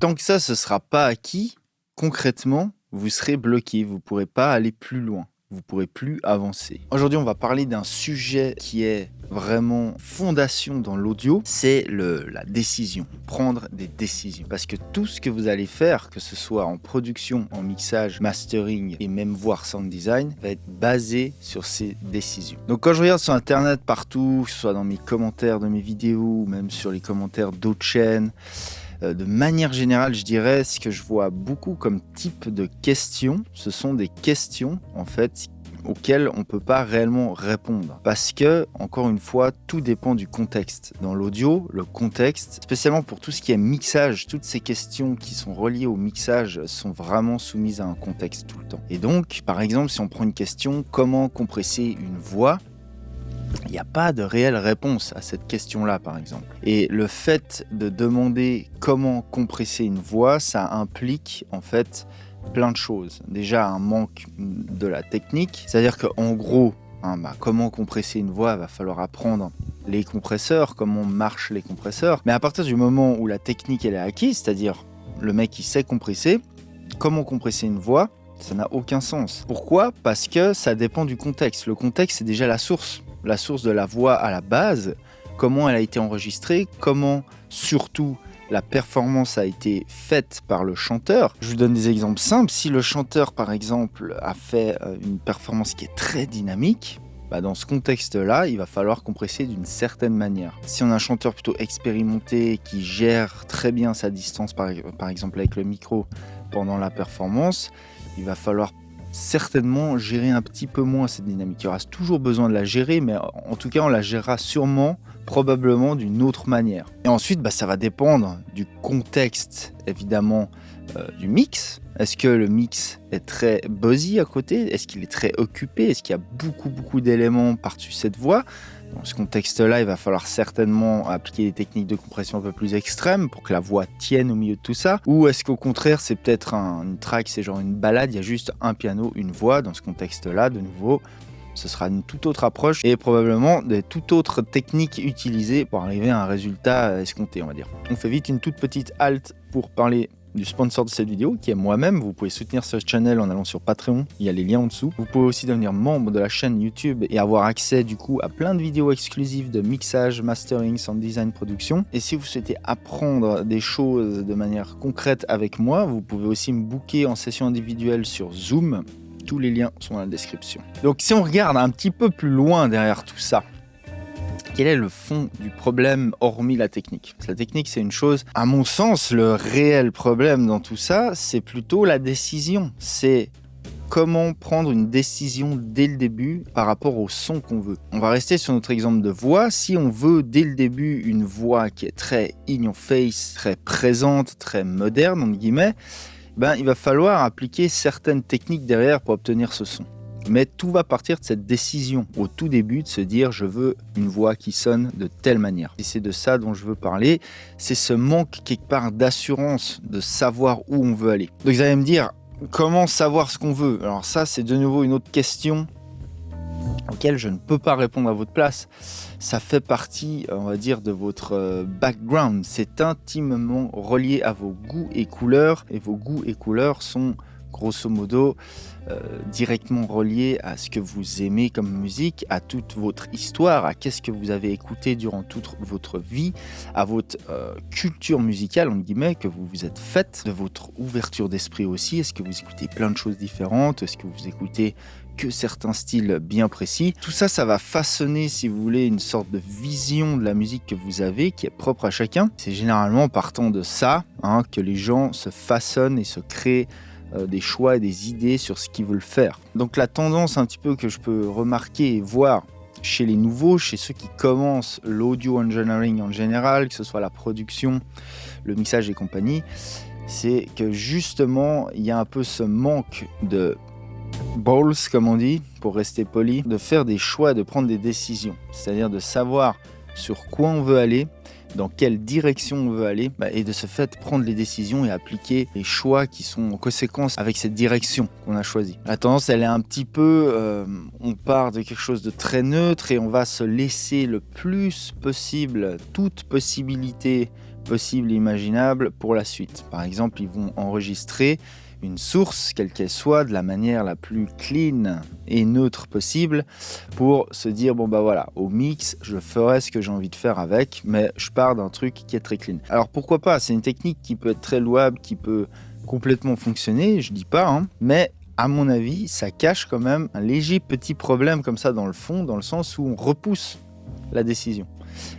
tant que ça, ce sera pas acquis, concrètement, vous serez bloqué, vous pourrez pas aller plus loin. Vous pourrez plus avancer. Aujourd'hui, on va parler d'un sujet qui est vraiment fondation dans l'audio, c'est la décision, prendre des décisions. Parce que tout ce que vous allez faire, que ce soit en production, en mixage, mastering et même voire sound design, va être basé sur ces décisions. Donc quand je regarde sur internet partout, que ce soit dans mes commentaires de mes vidéos ou même sur les commentaires d'autres chaînes, de manière générale, je dirais, ce que je vois beaucoup comme type de questions, ce sont des questions, en fait, auxquelles on ne peut pas réellement répondre. Parce que, encore une fois, tout dépend du contexte. Dans l'audio, le contexte, spécialement pour tout ce qui est mixage, toutes ces questions qui sont reliées au mixage sont vraiment soumises à un contexte tout le temps. Et donc, par exemple, si on prend une question, comment compresser une voix ? Il n'y a pas de réelle réponse à cette question-là, par exemple. Et le fait de demander comment compresser une voix, ça implique en fait plein de choses. Déjà, un manque de la technique, c'est-à-dire qu'en gros, comment compresser une voix, il va falloir apprendre les compresseurs, comment marchent les compresseurs. Mais à partir du moment où la technique elle est acquise, c'est-à-dire le mec il sait compresser, comment compresser une voix, ça n'a aucun sens. Pourquoi ? Parce que ça dépend du contexte. Le contexte, c'est déjà la source de la voix à la base, comment elle a été enregistrée, comment surtout la performance a été faite par le chanteur. Je vous donne des exemples simples. Si le chanteur, par exemple, a fait une performance qui est très dynamique, dans ce contexte-là, il va falloir compresser d'une certaine manière. Si on a un chanteur plutôt expérimenté qui gère très bien sa distance, par exemple avec le micro pendant la performance, il va falloir certainement gérer un petit peu moins cette dynamique. Il y aura toujours besoin de la gérer, mais en tout cas, on la gérera sûrement, probablement d'une autre manière. Et ensuite, ça va dépendre du contexte, évidemment, du mix. Est-ce que le mix est très buzzy à côté ? Est-ce qu'il est très occupé ? Est-ce qu'il y a beaucoup d'éléments par-dessus cette voix ? Dans ce contexte-là, il va falloir certainement appliquer des techniques de compression un peu plus extrêmes pour que la voix tienne au milieu de tout ça. Ou est-ce qu'au contraire, c'est peut-être une track, c'est genre une balade, il y a juste un piano, une voix. Dans ce contexte-là, de nouveau, ce sera une toute autre approche et probablement des toutes autres techniques utilisées pour arriver à un résultat escompté, on va dire. On fait vite une toute petite halte pour parler du sponsor de cette vidéo, qui est moi-même. Vous pouvez soutenir ce channel en allant sur Patreon, il y a les liens en dessous. Vous pouvez aussi devenir membre de la chaîne YouTube et avoir accès du coup à plein de vidéos exclusives de mixage, mastering, sound design, production. Et si vous souhaitez apprendre des choses de manière concrète avec moi, vous pouvez aussi me booker en session individuelle sur Zoom. Tous les liens sont dans la description. Donc si on regarde un petit peu plus loin derrière tout ça, quel est le fond du problème hormis la technique ? La technique, c'est une chose. À mon sens, le réel problème dans tout ça, c'est plutôt la décision. C'est comment prendre une décision dès le début par rapport au son qu'on veut. On va rester sur notre exemple de voix. Si on veut dès le début une voix qui est très in your face, très présente, très moderne, entre guillemets, il va falloir appliquer certaines techniques derrière pour obtenir ce son. Mais tout va partir de cette décision au tout début de se dire je veux une voix qui sonne de telle manière. Et c'est de ça dont je veux parler, c'est ce manque quelque part d'assurance, de savoir où on veut aller. Donc vous allez me dire comment savoir ce qu'on veut ? Alors ça c'est de nouveau une autre question auquel je ne peux pas répondre à votre place. Ça fait partie, on va dire, de votre background. C'est intimement relié à vos goûts et couleurs et vos goûts et couleurs sont grosso modo directement relié à ce que vous aimez comme musique, à toute votre histoire, à qu'est-ce que vous avez écouté durant toute votre vie, à votre culture musicale, entre guillemets, que vous vous êtes faite, de votre ouverture d'esprit aussi. Est-ce que vous écoutez plein de choses différentes ? Est-ce que vous écoutez que certains styles bien précis ? Tout ça, ça va façonner, si vous voulez, une sorte de vision de la musique que vous avez, qui est propre à chacun. C'est généralement partant de ça que les gens se façonnent et se créent des choix et des idées sur ce qu'ils veulent faire. Donc la tendance un petit peu que je peux remarquer et voir chez les nouveaux, chez ceux qui commencent l'audio engineering en général, que ce soit la production, le mixage et compagnie, c'est que justement il y a un peu ce manque de balls, comme on dit, pour rester poli, de faire des choix, de prendre des décisions, c'est-à-dire de savoir sur quoi on veut aller, dans quelle direction on veut aller, et de ce fait prendre les décisions et appliquer les choix qui sont en conséquence avec cette direction qu'on a choisie. La tendance, elle est un petit peu, on part de quelque chose de très neutre et on va se laisser le plus possible toute possibilité possibles et imaginables pour la suite. Par exemple, ils vont enregistrer une source, quelle qu'elle soit, de la manière la plus clean et neutre possible pour se dire, bon bah voilà, au mix, je ferai ce que j'ai envie de faire avec, mais je pars d'un truc qui est très clean. Alors pourquoi pas, c'est une technique qui peut être très louable, qui peut complètement fonctionner, je dis pas, hein, mais à mon avis, ça cache quand même un léger petit problème comme ça dans le fond, dans le sens où on repousse la décision.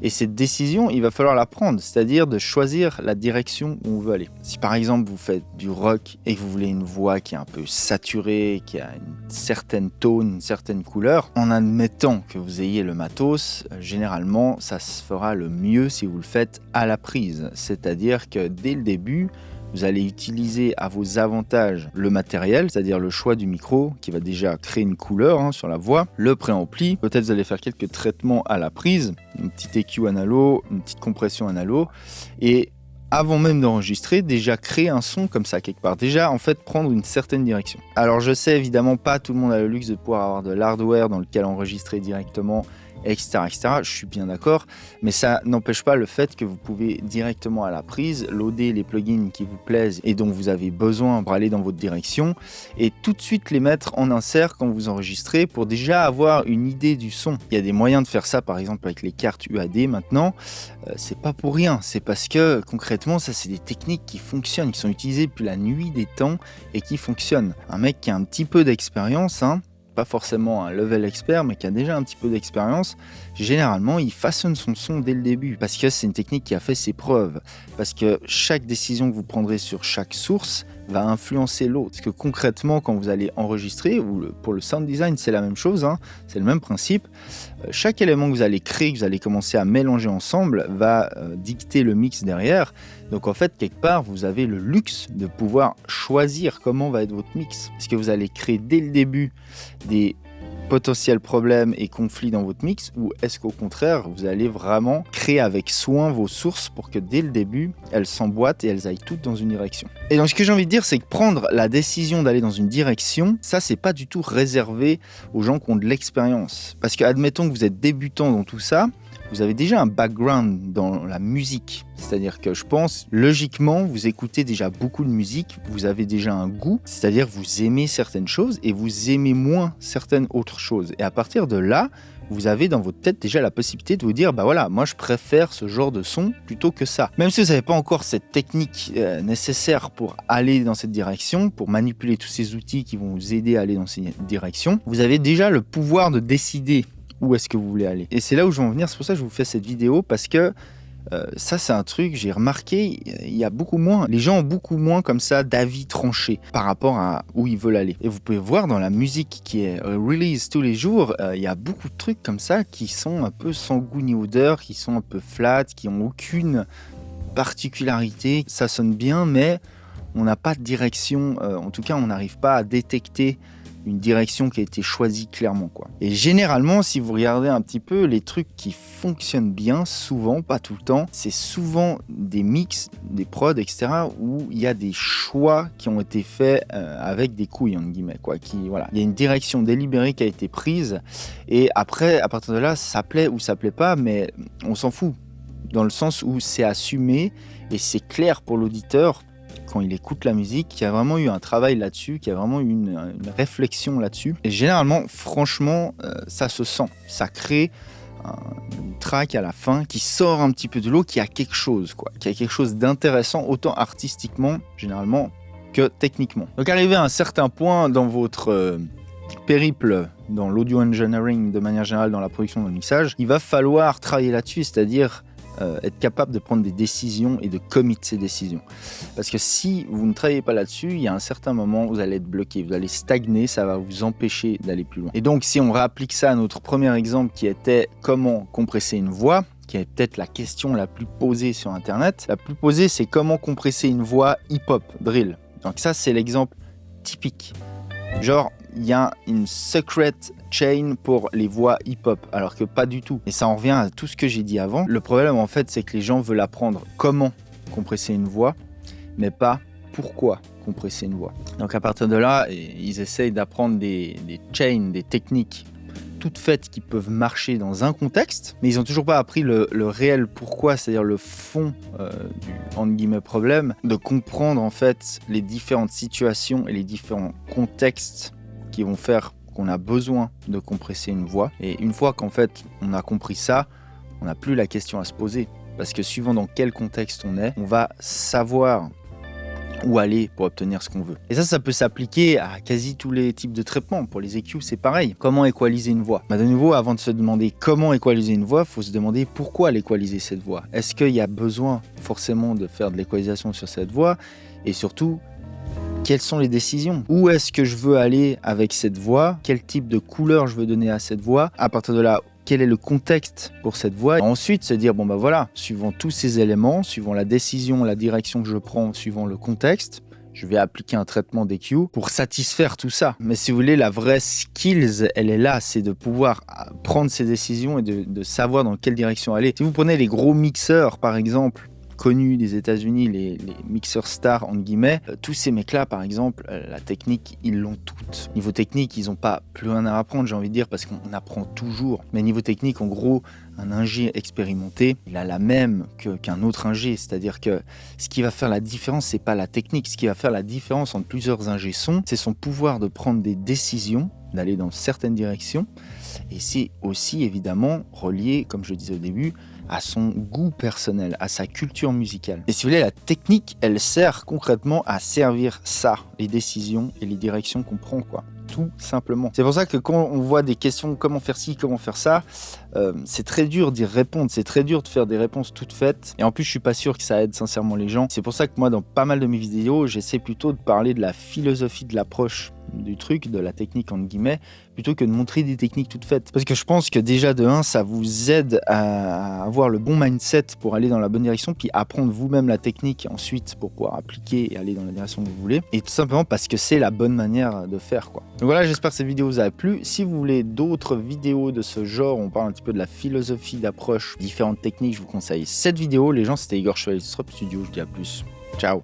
Et cette décision, il va falloir la prendre, c'est-à-dire de choisir la direction où on veut aller. Si par exemple vous faites du rock et que vous voulez une voix qui est un peu saturée, qui a une certaine tone, une certaine couleur, en admettant que vous ayez le matos, généralement ça se fera le mieux si vous le faites à la prise. C'est-à-dire que dès le début, vous allez utiliser à vos avantages le matériel, c'est-à-dire le choix du micro qui va déjà créer une couleur sur la voix, le préampli, peut-être vous allez faire quelques traitements à la prise, une petite EQ analo, une petite compression analo, et avant même d'enregistrer, déjà créer un son comme ça quelque part, déjà en fait prendre une certaine direction. Alors je sais évidemment pas tout le monde a le luxe de pouvoir avoir de l'hardware dans lequel enregistrer directement, etc., etc. Je suis bien d'accord, mais ça n'empêche pas le fait que vous pouvez directement à la prise loader les plugins qui vous plaisent et dont vous avez besoin pour aller dans votre direction et tout de suite les mettre en insert quand vous enregistrez pour déjà avoir une idée du son. Il y a des moyens de faire ça par exemple avec les cartes UAD maintenant, c'est pas pour rien, c'est parce que concrètement ça c'est des techniques qui fonctionnent, qui sont utilisées depuis la nuit des temps et qui fonctionnent. Un mec qui a un petit peu d'expérience, pas forcément un level expert, mais qui a déjà un petit peu d'expérience, généralement, il façonne son son dès le début, parce que c'est une technique qui a fait ses preuves, parce que chaque décision que vous prendrez sur chaque source va influencer l'autre. Parce que concrètement, quand vous allez enregistrer, ou pour le sound design, c'est la même chose, c'est le même principe, chaque élément que vous allez créer, que vous allez commencer à mélanger ensemble, va dicter le mix derrière. Donc en fait, quelque part, vous avez le luxe de pouvoir choisir comment va être votre mix. Est-ce que vous allez créer dès le début des potentiels problèmes et conflits dans votre mix, ou est-ce qu'au contraire, vous allez vraiment créer avec soin vos sources pour que dès le début, elles s'emboîtent et elles aillent toutes dans une direction. Et donc ce que j'ai envie de dire, c'est que prendre la décision d'aller dans une direction, ça c'est pas du tout réservé aux gens qui ont de l'expérience. Parce que admettons que vous êtes débutant dans tout ça, vous avez déjà un background dans la musique. C'est-à-dire que je pense, logiquement, vous écoutez déjà beaucoup de musique, vous avez déjà un goût, c'est-à-dire vous aimez certaines choses et vous aimez moins certaines autres choses. Et à partir de là, vous avez dans votre tête déjà la possibilité de vous dire, bah voilà, moi je préfère ce genre de son plutôt que ça. Même si vous n'avez pas encore cette technique nécessaire pour aller dans cette direction, pour manipuler tous ces outils qui vont vous aider à aller dans cette direction, vous avez déjà le pouvoir de décider où est-ce que vous voulez aller. Et c'est là où je veux en venir, c'est pour ça que je vous fais cette vidéo, parce que ça c'est un truc, j'ai remarqué, il y a beaucoup moins, les gens ont beaucoup moins comme ça d'avis tranchés par rapport à où ils veulent aller. Et vous pouvez voir dans la musique qui est release tous les jours, il y a beaucoup de trucs comme ça qui sont un peu sans goût ni odeur, qui sont un peu flat, qui ont aucune particularité. Ça sonne bien, mais on n'a pas de direction, en tout cas on n'arrive pas à détecter une direction qui a été choisie clairement, quoi. Et généralement, si vous regardez un petit peu les trucs qui fonctionnent bien, souvent, pas tout le temps, c'est souvent des mix, des prods, etc., où il y a des choix qui ont été faits avec des couilles, entre guillemets, quoi. Voilà. Il y a une direction délibérée qui a été prise, et après, à partir de là, ça plaît ou ça plaît pas, mais on s'en fout, dans le sens où c'est assumé, et c'est clair pour l'auditeur, quand il écoute la musique, qu'il y a vraiment eu un travail là-dessus, qu'il y a vraiment eu une réflexion là-dessus. Et généralement, franchement, ça se sent. Ça crée une track à la fin qui sort un petit peu de l'eau, qui a quelque chose, quoi. Qui a quelque chose d'intéressant, autant artistiquement, généralement, que techniquement. Donc arrivé à un certain point dans votre périple dans l'audio engineering, de manière générale dans la production, dans le mixage, il va falloir travailler là-dessus, c'est-à-dire être capable de prendre des décisions et de commit ces décisions. Parce que si vous ne travaillez pas là-dessus, il y a un certain moment où vous allez être bloqué, vous allez stagner, ça va vous empêcher d'aller plus loin. Et donc si on réapplique ça à notre premier exemple qui était comment compresser une voix, qui est peut-être la question la plus posée sur Internet, la plus posée c'est comment compresser une voix hip-hop, drill. Donc ça c'est l'exemple typique. Genre, il y a une secret chain pour les voix hip-hop, alors que pas du tout. Et ça en revient à tout ce que j'ai dit avant. Le problème, en fait, c'est que les gens veulent apprendre comment compresser une voix, mais pas pourquoi compresser une voix. Donc à partir de là, ils essayent d'apprendre des chains, des techniques toutes faites qui peuvent marcher dans un contexte, mais ils n'ont toujours pas appris le réel pourquoi, c'est-à-dire le fond du entre guillemets problème, de comprendre en fait les différentes situations et les différents contextes qui vont faire qu'on a besoin de compresser une voix. Et une fois qu'en fait on a compris ça, on n'a plus la question à se poser. Parce que suivant dans quel contexte on est, on va savoir où aller pour obtenir ce qu'on veut. Et ça peut s'appliquer à quasi tous les types de traitements. Pour les EQ, c'est pareil. Comment équaliser une voix ? De nouveau, avant de se demander comment équaliser une voix, il faut se demander pourquoi l'équaliser cette voix. Est-ce qu'il y a besoin forcément de faire de l'équalisation sur cette voix ? Et surtout, quelles sont les décisions ? Où est-ce que je veux aller avec cette voix ? Quel type de couleur je veux donner à cette voix ? À partir de là, quel est le contexte pour cette voix ? Et ensuite, se dire, voilà, suivant tous ces éléments, suivant la décision, la direction que je prends, suivant le contexte, je vais appliquer un traitement d'EQ pour satisfaire tout ça. Mais si vous voulez, la vraie skills, elle est là, c'est de pouvoir prendre ces décisions et de savoir dans quelle direction aller. Si vous prenez les gros mixeurs, par exemple, connus des États-Unis, les mixeurs stars entre guillemets, tous ces mecs-là, par exemple, la technique, ils l'ont toute. Niveau technique, ils n'ont pas plus rien à apprendre, j'ai envie de dire, parce qu'on apprend toujours. Mais niveau technique, en gros, un ingé expérimenté, il a la même qu'un autre ingé, c'est-à-dire que ce qui va faire la différence, c'est pas la technique. Ce qui va faire la différence entre plusieurs ingés sons, c'est son pouvoir de prendre des décisions, d'aller dans certaines directions, et c'est aussi évidemment relié, comme je disais au début, à son goût personnel, à sa culture musicale. Et si vous voulez, la technique, elle sert concrètement à servir ça, les décisions et les directions qu'on prend, quoi. Tout simplement. C'est pour ça que quand on voit des questions, comment faire ci, comment faire ça, c'est très dur d'y répondre, c'est très dur de faire des réponses toutes faites. Et en plus, je suis pas sûr que ça aide sincèrement les gens. C'est pour ça que moi, dans pas mal de mes vidéos, j'essaie plutôt de parler de la philosophie de l'approche du truc, de la technique entre guillemets, plutôt que de montrer des techniques toutes faites. Parce que je pense que déjà de 1, ça vous aide à avoir le bon mindset pour aller dans la bonne direction, puis apprendre vous-même la technique ensuite pour pouvoir appliquer et aller dans la direction que vous voulez. Et tout simplement parce que c'est la bonne manière de faire, quoi. Donc voilà, j'espère que cette vidéo vous a plu. Si vous voulez d'autres vidéos de ce genre, on parle un petit peu de la philosophie d'approche, différentes techniques, je vous conseille cette vidéo. Les gens, c'était Igor Chevalier Studio, je dis à plus.